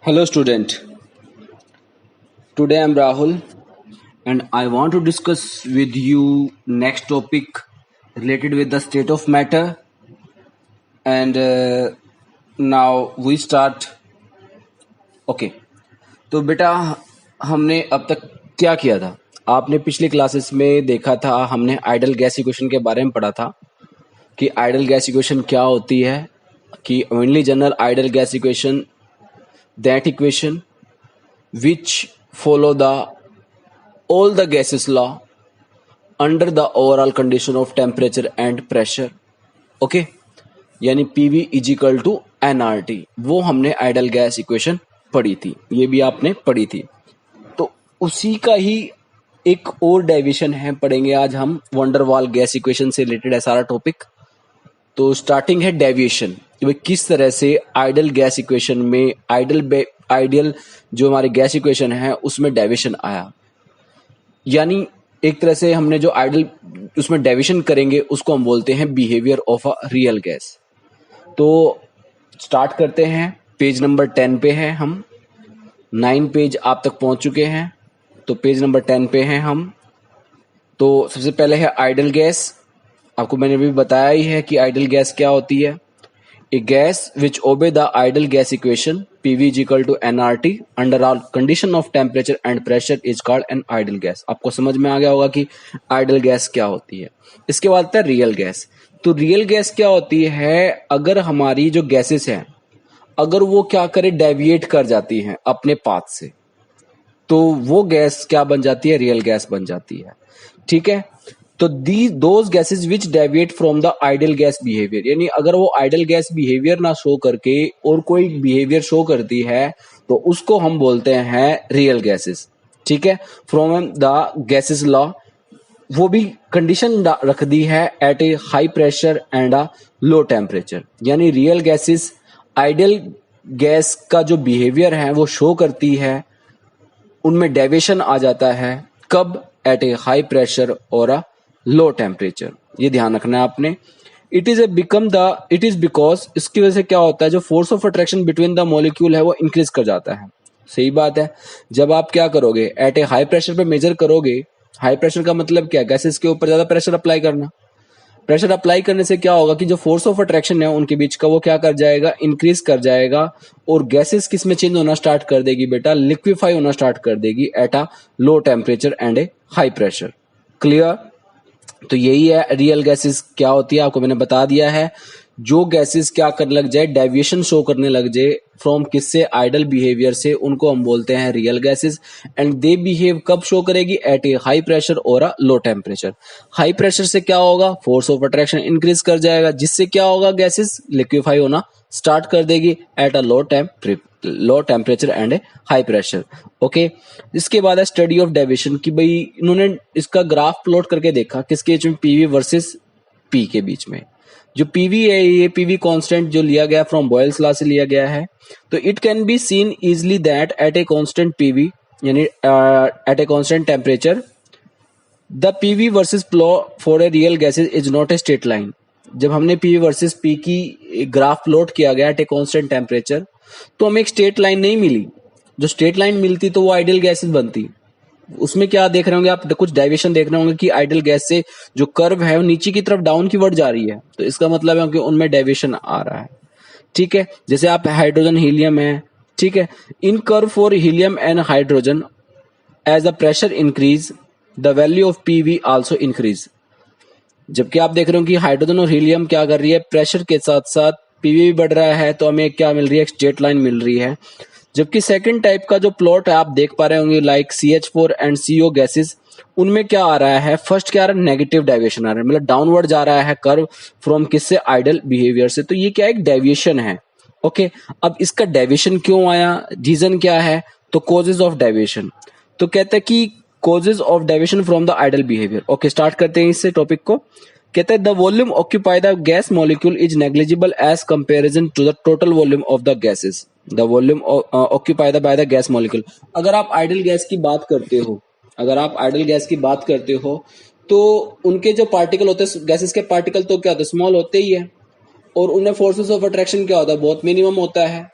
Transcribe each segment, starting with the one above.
Hello, student. Today I'm Rahul, and I want to discuss with you next topic related with the state of matter. And now we start. Okay. तो बेटा हमने अब तक क्या किया था? आपने पिछली क्लासेस में देखा था, हमने आइडल गैस इक्वेशन के बारे में पढ़ा था कि आइडल गैस इक्वेशन क्या होती है, कि only general idol gas equation that equation which follow the all the gases law under the overall condition of temperature and pressure. Okay यानी PV is equal to nRT, वो हमने idol gas equation पढ़ी थी, ये भी आपने पढ़ी थी। तो उसी का ही एक और डेविएशन है, पढ़ेंगे आज हम वंडरवाल गैस इक्वेशन से रिलेटेड है सारा टॉपिक। तो स्टार्टिंग है डेविएशन, कि भाई किस तरह से आइडल गैस इक्वेशन में आइडियल जो हमारी गैस इक्वेशन है उसमें डेविएशन आया। यानी एक तरह से हमने जो आइडल उसमें डेविएशन करेंगे उसको हम बोलते हैं behaviour of a real gas. तो स्टार्ट करते हैं, पेज नंबर 10 पे है हम, 9 पेज आप तक पहुंच चुके हैं, तो पेज नंबर 10 पे हैं हम। तो सबसे पहले है आइडल गैस। आपको मैंने भी बताया ही है कि आइडल गैस क्या होती है। A gas which obey the ideal gas equation PV is equal to nRT under all condition of temperature and pressure is called an ideal gas। आपको समझ में आ गया होगा कि आइडल गैस क्या होती है। इसके बाद आता है रियल गैस। तो रियल गैस क्या होती है, अगर हमारी जो गैसेस हैं अगर वो क्या करे, डेविएट कर जाती हैं अपने पाथ से, तो वो गैस क्या बन जाती है, रियल गैस बन जाती है। ठीक है। तो those gases which deviate from the ideal gas behaviour, यानी अगर वो आइडियल गैस बिहेवियर ना शो करके और कोई बिहेवियर शो करती है तो उसको हम बोलते हैं रियल गैसेस। ठीक है। फ्रॉम द गैसेस लॉ, वो भी कंडीशन रख दी है at a high pressure and a low temperature, यानी रियल गैसेस आइडियल गैस का जो बिहेवियर है वो शो करती है, उनमें डेविएशन आ जाता है, कब, एट ए हाई प्रेशर और अ लो टेम्परेचर। ये ध्यान रखना है आपने। इट इज बिकॉज इसकी वजह से क्या होता है, जो force of attraction between the molecule है वो इंक्रीज कर जाता है। सही बात है। जब आप क्या करोगे, एट ए हाई प्रेशर पे मेजर करोगे, हाई प्रेशर का मतलब क्या, गैसेस के ऊपर ज्यादा प्रेशर अप्लाई करना। प्रेशर अप्लाई करने से क्या होगा कि जो फोर्स ऑफ अट्रैक्शन है उनके बीच का वो क्या कर जाएगा, इंक्रीज कर जाएगा, और गैसेस किस में चेंज होना स्टार्ट कर देगी बेटा, लिक्विफाई होना स्टार्ट कर देगी at a low temperature and A high pressure. Clear. तो यही है रियल गैसेस क्या होती है, आपको मैंने बता दिया है। जो गैसेस क्या करने लग जाए, डेविएशन शो करने लग जाए फ्रॉम किससे, आइडल बिहेवियर से, उनको हम बोलते हैं real gases. And they behave कब शो करेगी, एट ए हाई प्रेशर और अ लो टेम्परेचर। हाई प्रेशर से क्या होगा, फोर्स ऑफ अट्रैक्शन इंक्रीज कर जाएगा, जिससे क्या होगा, गैसेस लिक्विफाई होना स्टार्ट कर देगी at a low temperature and A high pressure. Okay. इसके बाद है स्टडी ऑफ डेविएशन, कि भाई इन्होंने इसका ग्राफ प्लॉट करके देखा किसके बीच में, पीवी वर्सेस पी के बीच में। जो पीवी है, ये पीवी कांस्टेंट जो लिया गया फ्रॉम बॉयल्स लॉ से लिया गया है। तो it can be seen easily that at a constant PV, यानी at a constant temperature, the PV versus plot for a real gases is not a straight line. जब हमने पीवी वर्सेस पी की graph plot किया गया eight a constant temperature, तो हमें एक straight line नहीं मिली। जो स्ट्रेट लाइन मिलती तो वो आइडियल गैसेस बनती। उसमें क्या देख रहे होंगे आप, कुछ डेविएशन देख रहे होंगे कि आइडियल गैस से जो कर्व है वो नीचे की तरफ डाउन की वर्ड जा रही है, तो इसका मतलब है कि उनमें डेविएशन आ रहा है। ठीक है। जैसे आप हाइड्रोजन हीलियम है, ठीक है, in curve for helium and hydrogen as the pressure increase the value of PV also increase. जबकि आप देख रहे हो कि हाइड्रोजन और हीलियम क्या कर रही है, प्रेशर के साथ साथ पीवी भी बढ़ रहा है, तो हमें क्या मिल रही है, एक स्ट्रेट लाइन मिल रही है। जबकि सेकंड टाइप का जो प्लॉट है आप देख पा रहे होंगे, like CH4 and CO gases, उनमें क्या आ रहा है, फर्स्ट क्या आ रहा है, नेगेटिव डेविएशन आ रहा है, मतलब डाउनवर्ड जा रहा है कर्व फ्रॉम किससे, आइडल बिहेवियर से। तो ये क्या एक डेविएशन है। ओके। अब इसका डेविएशन क्यों आया, रीजन क्या है, तो कॉजेज ऑफ डेविएशन। तो कहते हैं कि causes of deviation from the ideal behaviour. Okay, start करते हैं इससे टॉपिक को। कहते हैं the volume occupy the gas molecule is negligible as comparison to the total volume of the gases. The volume occupied by the gas molecule. अगर आप idol gas की बात करते हो, अगर आप आइडल गैस की बात करते हो तो उनके जो पार्टिकल होते हैं, गैसेस के पार्टिकल तो क्या होते हैं, स्मॉल होते ही है, और उन्हें फोर्सेस ऑफ अट्रैक्शन क्या होता है, बहुत मिनिमम होता है।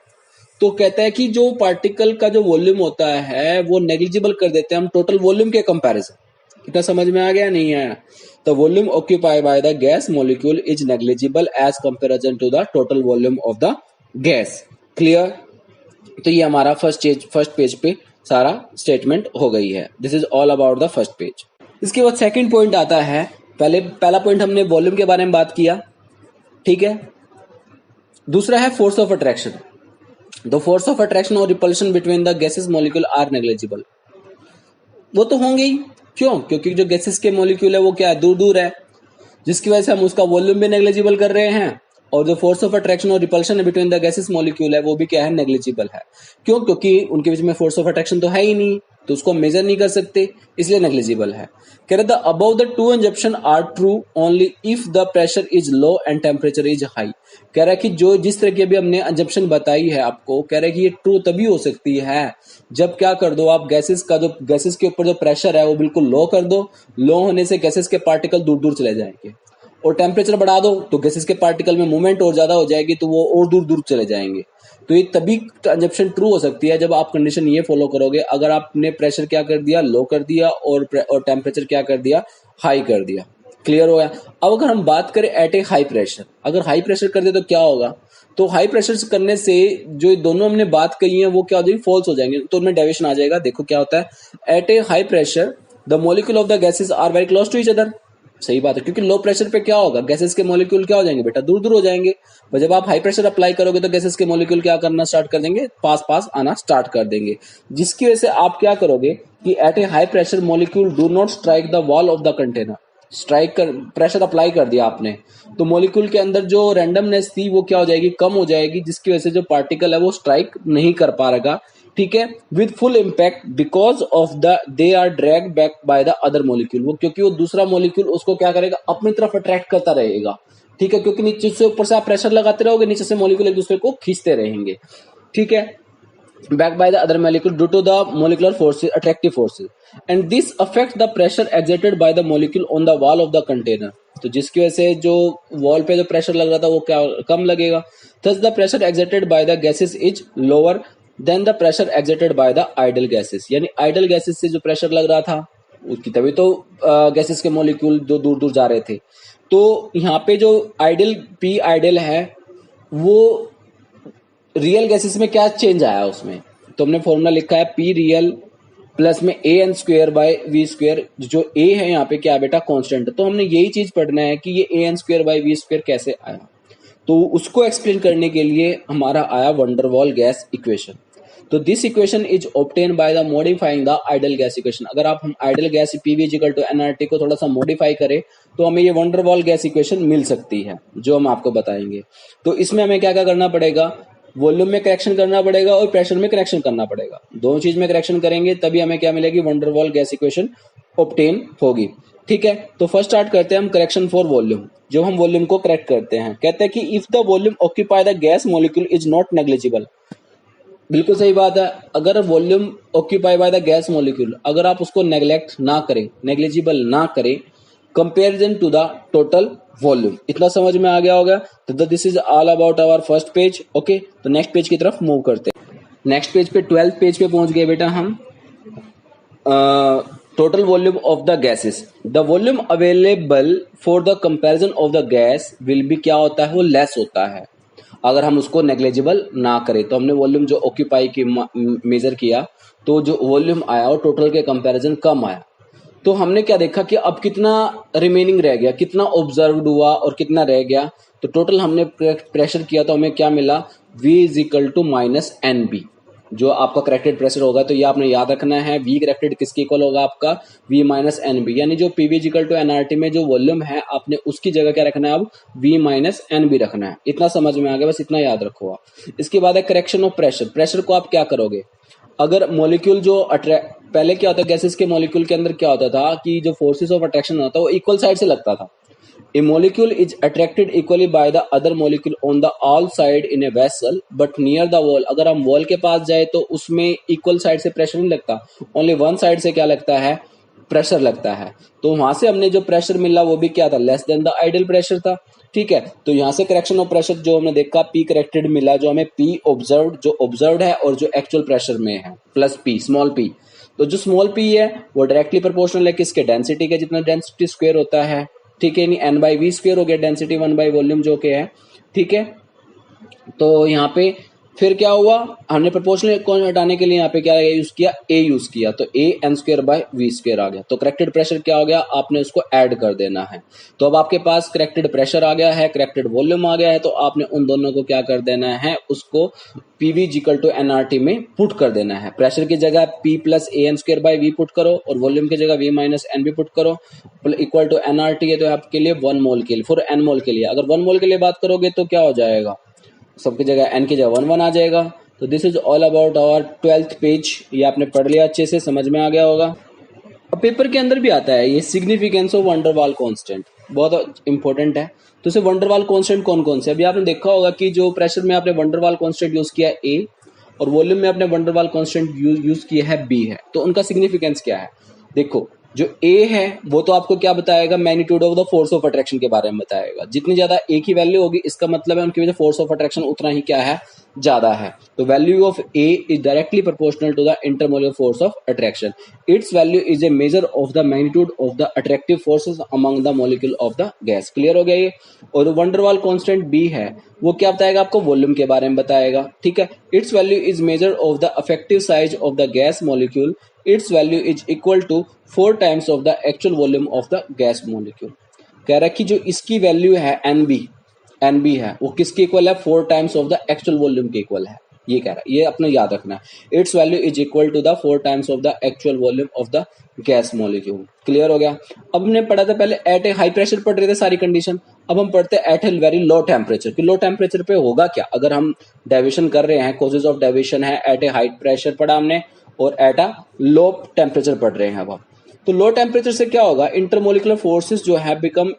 तो कहता है कि जो पार्टिकल का जो वॉल्यूम होता है वो नेग्लिजिबल कर देते हैं हम टोटल वॉल्यूम के कंपैरिजन। कितना समझ में आ गया, नहीं आया? The volume occupied by the gas molecule is negligible as comparison to the total volume of the gas. Clear? तो ये हमारा फर्स्ट पेज पे सारा स्टेटमेंट हो गई है। This is all about the first page. इसके बाद सेकंड पॉइंट आता है। पहला पॉइंट हमने वॉल्यूम के बारे में बात किया, ठीक है। दूसरा है force of attraction. The force of attraction और repulsion between the gases molecule are negligible. वो तो होंगे ही, क्यों? क्योंकि जो गैसेस के मॉलिक्यूल है वो क्या है, दूर दूर है, जिसकी वजह से हम उसका वॉल्यूम भी नेग्लिजिबल कर रहे हैं, और जो फोर्स ऑफ अट्रैक्शन और repulsion between the gases molecule है वो भी क्या है, नेग्लिजिबल है। क्यों? क्योंकि उनके बीच में फोर्स ऑफ अट्रैक्शन तो है ही नहीं, तो उसको मेजर नहीं कर सकते, इसलिए नेग्लिजिबल है। कह रहे the above the two assumption are true only if the pressure is low and temperature is high. कह रहा है कि जो जिस तरह की अभी हमने एजम्पशन बताई है आपको, कह रहा है कि ये ट्रू तभी हो सकती है जब क्या कर दो आप, गैसेस के ऊपर जो प्रेशर है वो बिल्कुल लो कर दो। लो होने से गैसेस के पार्टिकल दूर दूर चले जाएंगे, और टेम्परेचर बढ़ा दो तो गैसेस के पार्टिकल में मूवमेंट और ज्यादा हो जाएगी, तो वो और दूर दूर चले जाएंगे। तो ये तभी कंजप्शन ट्रू हो सकती है जब आप कंडीशन ये फॉलो करोगे, अगर आपने प्रेशर क्या कर दिया, लो कर दिया, और टेम्परेचर क्या कर दिया, हाई कर दिया। क्लियर हो गया? अब अगर हम बात करें एट ए हाई प्रेशर, अगर हाई प्रेशर कर दे तो क्या होगा? तो हाई प्रेशर करने से जो दोनों हमने बात कही है वो क्या हो जाएगी, फॉल्स हो जाएंगे, तो उनमें डेविएशन आ जाएगा। देखो क्या होता है, at a high pressure the molecule of the gases are very close to each other. सही बात है, क्योंकि लो प्रेशर पे क्या होगा, गैसेस के मॉलिक्यूल क्या हो जाएंगे बेटा, दूर दूर हो जाएंगे। पर जब आप हाई प्रेशर अप्लाई करोगे तो गैसेस के मॉलिक्यूल क्या करना स्टार्ट कर देंगे, पास पास आना स्टार्ट कर देंगे, जिसकी वजह से आप क्या करोगे कि at a high pressure molecule do not strike the wall of the container. Strike कर प्रेशर अप्लाई कर दिया आपने, तो मॉलिक्यूल के अंदर जो रैंडमनेस थी वो क्या हो जाएगी, कम हो जाएगी, जिसकी वजह से जो पार्टिकल है वो स्ट्राइक नहीं कर पाएगा, ठीक है, with full impact because of the they are drag back by the other molecule. वो क्योंकि वो दूसरा मॉलिक्यूल उसको क्या करेगा, अपनी तरफ अट्रैक्ट करता रहेगा, ठीक है, क्योंकि नीचे से ऊपर से आप प्रेशर लगाते रहोगे, नीचे से मॉलिक्यूल एक दूसरे को खींचते रहेंगे, ठीक है, backed by the other molecule due to the molecular forces, attractive forces, and this affects the pressure exerted by the molecule on the wall of the container। तो जिसकी वजह से जो वॉल पे जो प्रेशर लग रहा था वो क्या कम लगेगा। thus the pressure exerted by the gases is lower than the pressure exerted by the idle gases। यानी idle gases से जो प्रेशर लग रहा था उसकी, तभी तो गैसेस के मॉलिक्यूल जो दूर दूर जा रहे थे। तो यहाँ पे जो आइडल पी आइडल है वो रियल गैसेस में क्या चेंज आया उसमें, तो हमने फॉर्मूला लिखा है पी रियल प्लस में a n square by V square. जो ए है यहाँ पे क्या है बेटा, कांस्टेंट, तो हमने यही चीज पढ़ना है कि ये a n square by V square कैसे आया। तो उसको एक्सप्लेन करने के लिए हमारा आया वंडरवॉल गैस इक्वेशन। तो this equation is obtain by the modifying the ideal gas equation. अगर आप हम ideal gas PV equal to nRT को थोड़ा सा मॉडिफाई करें तो हमें ये वंडरवॉल गैस इक्वेशन मिल सकती है, जो हम आपको बताएंगे। तो इसमें हमें क्या क्या करना पड़ेगा, वॉल्यूम में करेक्शन करना पड़ेगा और प्रेशर में करेक्शन करना पड़ेगा। दोनों चीज में करेक्शन करेंगे तभी हमें क्या मिलेगी, वंडरवॉल गैस इक्वेशन ऑब्टेन होगी, ठीक है। तो फर्स्ट स्टार्ट करते हैं हम करेक्शन फॉर वॉल्यूम। जब हम वॉल्यूम को करेक्ट करते हैं, कहते हैं कि if the volume occupy the gas molecule is not negligible. बिल्कुल सही बात है, अगर volume occupy by the gas molecule, अगर आप उसको नेग्लेक्ट ना करें, नेग्लिजिबल ना करें, comparison to the total volume. इतना समझ में आ गया होगा। तो this is all about our first page. Okay, तो नेक्स्ट पेज की तरफ मूव करते हैं। नेक्स्ट पेज पे 12th पेज पे पहुंच गए बेटा हम। Total volume of the gases, the volume available for the comparison of the gas will be क्या होता है, वो लेस होता है अगर हम उसको नेग्लिजिबल ना करें। तो हमने वॉल्यूम जो ऑक्यूपाई की मेजर किया, तो जो वॉल्यूम आया वो टोटल के कंपैरिजन कम आया। तो हमने क्या देखा कि अब कितना रिमेनिंग रह गया, कितना ऑब्जर्व्ड हुआ और कितना रह गया। तो टोटल हमने प्रेशर किया तो हमें क्या मिला, V is equal to minus n b. जो आपका करेक्टेड प्रेशर होगा तो ये आपने याद रखना है, V करेक्टेड किसके इक्वल होगा आपका, V माइनस एन बी। यानी जो PV is equal to NRT में जो वॉल्यूम है आपने उसकी जगह क्या रखना है, अब V माइनस एन बी रखना है। इतना समझ में आ गया, बस इतना याद रखो आप। इसके बाद है करेक्शन ऑफ प्रेशर। प्रेशर को आप क्या करोगे, अगर मॉलिक्यूल जो पहले क्या होता है, गैसेस के मॉलिक्यूल के अंदर क्या होता था कि जो फोर्सेस ऑफ अट्रैक्शन होता है वो इक्वल साइड से लगता था। A molecule is attracted equally by the other molecule on the all side in a vessel but near the wall. अगर हम वॉल के पास जाए तो उसमें इक्वल साइड से प्रेशर नहीं लगता, ओनली वन साइड से क्या लगता है, प्रेशर लगता है। तो वहां से हमने जो प्रेशर मिला वो भी क्या था, less than the ideal pressure था। ठीक है। तो यहाँ से करेक्शन ऑफ प्रेशर जो हमने देखा पी करेक्टेड मिला, जो हमें पी ऑब्जर्व्ड, जो ऑब्जर्व्ड है और जो एक्चुअल प्रेशर में है, प्लस पी स्मॉल पी। तो जो स्मॉल पी है वो डायरेक्टली प्रोपोर्शनल है किसके, डेंसिटी के, जितना डेंसिटी स्क्वायर होता है, ठीक है। नहीं एन बाई वी स्क्वायर हो गया, डेंसिटी 1/वॉल्यूम जो के है, ठीक है। तो यहाँ पे फिर क्या हुआ, हमने प्रोपोर्शनल कौन हटाने के लिए यहाँ पे क्या यूज किया, ए यूज किया, तो a n square by V square आ गया। तो करेक्टेड प्रेशर क्या हो गया, आपने उसको ऐड कर देना है। तो अब आपके पास करेक्टेड प्रेशर आ गया है, करेक्टेड वॉल्यूम आ गया है, तो आपने उन दोनों को क्या कर देना है, उसको पीवी इक्वल टू एनआरटी में पुट कर देना है। प्रेशर की जगह P plus a n square by V put करो और वॉल्यूम की जगह वी माइनस एन भी पुट करो, इक्वल टू एनआरटी है तो आपके लिए 1 मोल के लिए, फॉर एन मोल के लिए। अगर 1 मोल के लिए बात करोगे तो क्या हो जाएगा, सबकी जगह एन की जगह 1 आ जाएगा। तो this is all about our 12th page. ये आपने पढ़ लिया, अच्छे से समझ में आ गया होगा। अब पेपर के अंदर भी आता है ये सिग्निफिकेंस ऑफ वंडरवाल कांस्टेंट, बहुत इंपॉर्टेंट है। तो इसे वंडरवाल कांस्टेंट कौन कौन से, अभी आपने देखा होगा कि जो प्रेशर में आपने वंडरवाल कांस्टेंट यूज किया ए और वॉल्यूम में आपने वंडरवाल कांस्टेंट यूज किया है बी है। तो उनका सिग्निफिकेंस क्या है, देखो जो ए है वो तो आपको क्या बताएगा, magnitude of the force of attraction के बारे में बताएगा। जितनी ज्यादा ए की वैल्यू होगी इसका मतलब है उनकी वजह फोर्स ऑफ अट्रैक्शन उतना ही क्या है, ज्यादा है। तो value of a is directly proportional to the intermolecular force of attraction. Its value is a measure of the magnitude of the attractive forces among the molecule of the gas. Clear हो गया ये। और van der Waals constant B है वो क्या बताएगा, आपको volume के बारे में बताएगा, ठीक है। Its value is major of the effective size of the gas molecule. Its value is equal to 4 times of the actual volume of the gas molecule। कह रहा है कि जो इसकी वैल्यू है NB है वो किसके इक्वल है, 4 times of the actual volume के इक्वल है। ये कह रहा है, ये अपने याद रखना है। Its value is equal to the 4 times of the actual volume of the gas molecule. Clear हो गया। अब हमने पढ़ा था पहले एट ए हाई प्रेशर पढ़ रहे थे सारी कंडीशन, अब हम पढ़ते हैं at a very low temperature कि लो टेम्परेचर पे होगा क्या। अगर हम डेविएशन कर रहे हैं, कॉजेज ऑफ डेविएशन है, एट ए हाई प्रेशर पढ़ा हमने और एट अ लो टेम्परेचर पढ़ रहे हैं अब हम। तो लो टेम्परेचर से क्या होगा, इंटरमोलिकुलर फोर्सेस जो है बिकम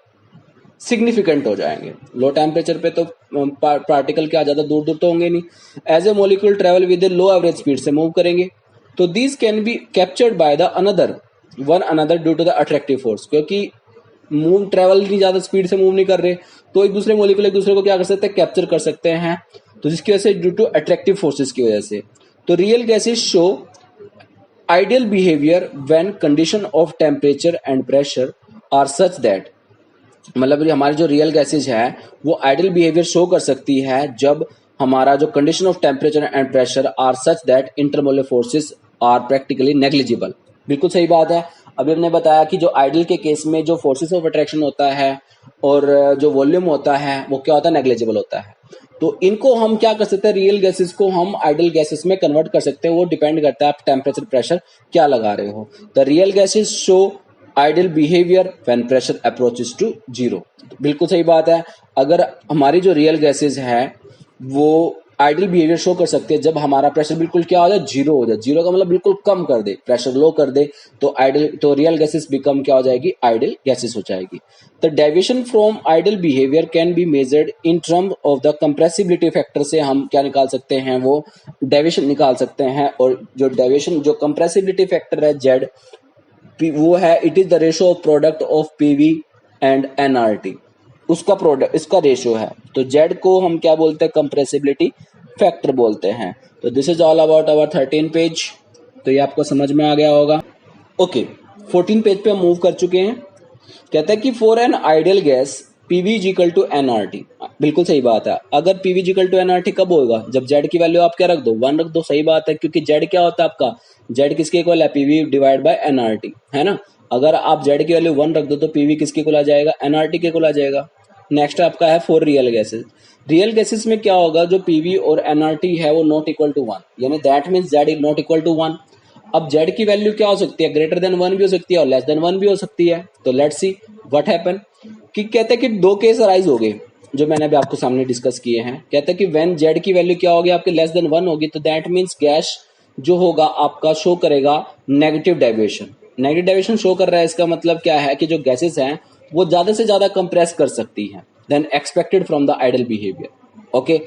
सिग्निफिकेंट हो जाएंगे। लो टेम्परेचर पे तो पार्टिकल क्या ज्यादा दूर दूर तो होंगे नहीं। As a molecule travel with a low average speed से मूव करेंगे। तो these can be captured by the another due to the attractive force, क्योंकि मूव ट्रेवल नहीं ज्यादा स्पीड से मूव नहीं कर रहे तो एक दूसरे मॉलिक्यूल एक दूसरे को क्या कर सकते हैं, कैप्चर कर सकते हैं। तो जिसकी वजह से ड्यू टू अट्रैक्टिव फोर्सेस की वजह से। तो real gases show ideal behavior when condition of temperature and pressure are such that, मतलब हमारी जो रियल गैसेज है वो आइडियल बिहेवियर शो कर सकती है जब हमारा जो condition of temperature and pressure are such that intermolecular forces are practically negligible. बिल्कुल सही बात है। अभी हमने बताया कि जो आइडियल के केस में जो फोर्सेस ऑफ अट्रैक्शन होता है और जो वॉल्यूम होता है वो क्या होता है, नेग्लिजिबल होता है। तो इनको हम क्या कर सकते हैं, रियल गैसेस को हम आइडियल गैसेस में कन्वर्ट कर सकते हैं। वो डिपेंड करता है आप टेम्परेचर प्रेशर क्या लगा रहे हो। The real gases show ideal behaviour when pressure approaches to 0। बिल्कुल सही बात है। अगर हमारी जो रियल गैसेस है वो आइडियल बिहेवियर शो कर सकते हैं जब हमारा प्रेशर बिल्कुल क्या हो जाए, 0 हो जाए। 0 का मतलब बिल्कुल कम कर दे, प्रेशर लो कर दे, तो रियल गैसेस बिकम क्या हो जाएगी, आइडियल गैसेस हो जाएगी। The deviation from ideal behaviour can be measured in terms of the compressibility factor से हम क्या निकाल सकते हैं, वो डेविएशन निकाल सकते हैं। और जो डेविएशन जो कंप्रेसिबिलिटी फैक्टर है जेड, वो है it is the ratio of product of PV and NRT, उसका प्रोडक्ट इसका रेशियो है। तो जेड को हम क्या बोलते हैं, कंप्रेसिबिलिटी फैक्टर बोलते हैं। तो this is all about our 13 page. तो ये आपको समझ में आ गया होगा। ओके 14 पेज पे हम मूव कर चुके हैं। कहता है कि for an ideal gas PV is equal to NRT. बिल्कुल सही बात है। अगर PV is equal to NRT कब होगा, जब जेड की वैल्यू आप क्या रख दो, 1 रख दो। सही बात है, क्योंकि जेड क्या होता है आपका, जेड किसके इक्वल है, पीवी डिवाइड बाय एनआरटी, है ना। अगर आप जेड की वैल्यू 1 रख दो तो पीवी किसके इक्वल आ जाएगा, एनआरटी के इक्वल आ जाएगा। नेक्स्ट आपका है for real gases. Real gases में क्या होगा, जो पीवी और एनआरटी है वो नॉट इक्वल टू 1, यानी that means Z is not equal to 1। अब जेड की वैल्यू क्या हो सकती है, ग्रेटर देन 1 भी हो सकती है और लेस देन 1 भी हो सकती है। तो लेट्स सी व्हाट हैपन। कि कहते हैं कि 2 केस अराइज हो गए जो मैंने अभी आपको सामने डिस्कस किए हैं। कहते हैं कि व्हेन जेड की वैल्यू क्या होगी, आपके लेस देन 1 होगी, तो दैट मींस गैस जो होगा आपका शो करेगा negative deviation. Negative deviation show कर रहा है, इसका मतलब क्या है कि जो गैसेस हैं वो ज्यादा से ज्यादा कंप्रेस कर सकती हैं then expected from the ideal behaviour. Okay,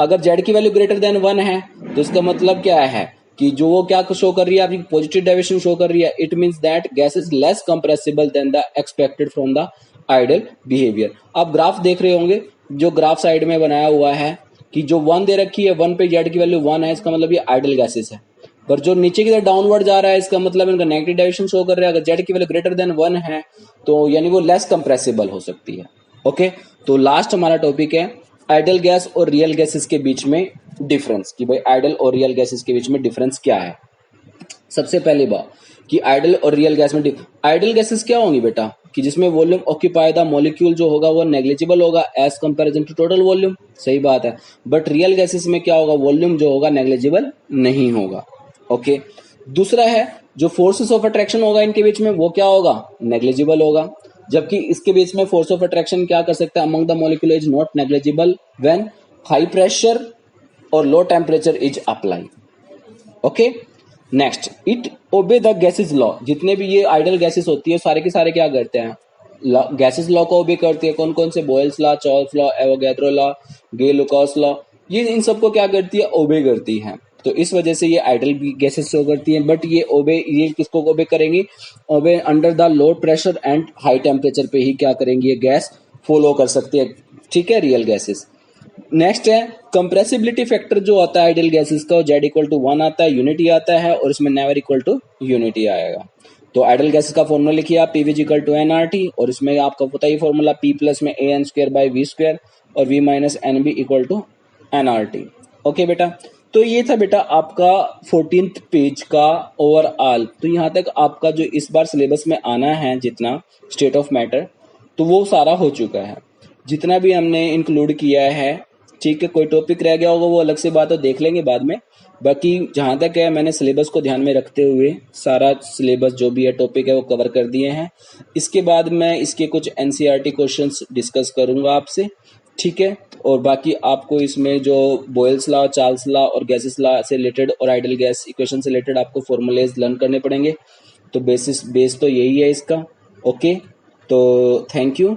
अगर जेड की वैल्यू ग्रेटर देन 1 है तो इसका मतलब क्या है कि जो वो क्या शो कर रही है, आपकी पॉजिटिव डेविएशन शो कर रही है। It means that gas is less compressible than the expected from the ideal behaviour. आप ग्राफ देख रहे होंगे, जो ग्राफ साइड में बनाया हुआ है कि जो 1 दे रखी है, 1 पे जेड की वैल्यू 1 है, इसका मतलब ये आइडल गैसेस है। पर जो नीचे की तरफ डाउनवर्ड जा रहा है, इसका मतलब इनका नेगेटिव डायरेक्शन शो कर रहा है। अगर जेड की वैल्यू ग्रेटर देन 1 है तो यानी वो लेस कंप्रेसिबल हो सकती है। ओके, तो लास्ट हमारा टॉपिक है आइडल गैस और रियल गैसेस के बीच में डिफरेंस, कि भाई आइडल और रियल गैसेस के बीच में डिफरेंस क्या है। सबसे पहली बात कि आइडल और रियल गैस में आइडल गैसेस क्या होंगी बेटा, कि जिसमें वॉल्यूम ऑक्यूपाई द मॉलिक्यूल जो होगा वो नेग्लिजिबल होगा as comparison to total volume. सही बात है। बट रियल गैसेस में क्या होगा, वॉल्यूम जो होगा नेग्लिजिबल नहीं होगा। ओके, दूसरा है जो फोर्सेस ऑफ अट्रैक्शन होगा इनके बीच में वो क्या होगा, नेग्लिजिबल होगा। जबकि इसके बीच में फोर्स ऑफ अट्रैक्शन क्या कर सकता है, among the molecule is not negligible when high pressure और low temperature is apply. Okay, next it obey the gases law. जितने भी ये आइडल गैसेस होती है सारे के सारे क्या करते हैं, गैसेस लॉ को ओबे करती है। कौन कौन से, Boyle's law, Charles law, Avogadro law, Gay लुकास लॉ, ये इन सबको क्या करती है, ओबे करती है। तो इस वजह से ये आइडल गैसेस शो करती है। बट ये ओबे, ये किसको ओबे करेंगी, obey under the low pressure and high temperature पे ही क्या करेंगी, ये गैस फॉलो कर सकती है। ठीक है, रियल गैसेस। नेक्स्ट है कंप्रेसिबिलिटी फैक्टर जो आता है आइडियल गैसेस का, जेड इक्वल टू 1 आता है, यूनिटी आता है, और इसमें नेवर इक्वल टू यूनिटी आएगा। तो आइडियल गैसेस का फॉर्मूला लिखिए आप, पीवी इक्वल टू एनआरटी, और इसमें आपका पता ही फॉर्मूला पी प्लस में a n square by V square और V minus n b equal to NRT. Okay बेटा, तो ये था बेटा आपका 14th पेज का ओवरऑल। तो यहाँ तक आपका जो इस बार सिलेबस में आना है जितना स्टेट ऑफ मैटर, तो वो सारा हो चुका है, जितना भी हमने इंक्लूड किया है। ठीक है, कोई टॉपिक रह गया होगा वो अलग से बात है, देख लेंगे बाद में। बाकी जहां तक है मैंने सिलेबस को ध्यान में रखते हुए सारा सिलेबस जो भी है टॉपिक है वो कवर कर दिए हैं। इसके बाद मैं इसके कुछ एनसीईआरटी क्वेश्चंस डिस्कस करूंगा आपसे। ठीक है, और बाकी आपको इसमें जो बॉयल्स लॉ, चार्ल्स लॉ और गैसेस लॉ से रिलेटेड और आइडल गैस इक्वेशन से रिलेटेड आपको फॉर्मूलेज लर्न करने पड़ेंगे। तो बेस तो यही है इसका। ओके, तो थैंक यू।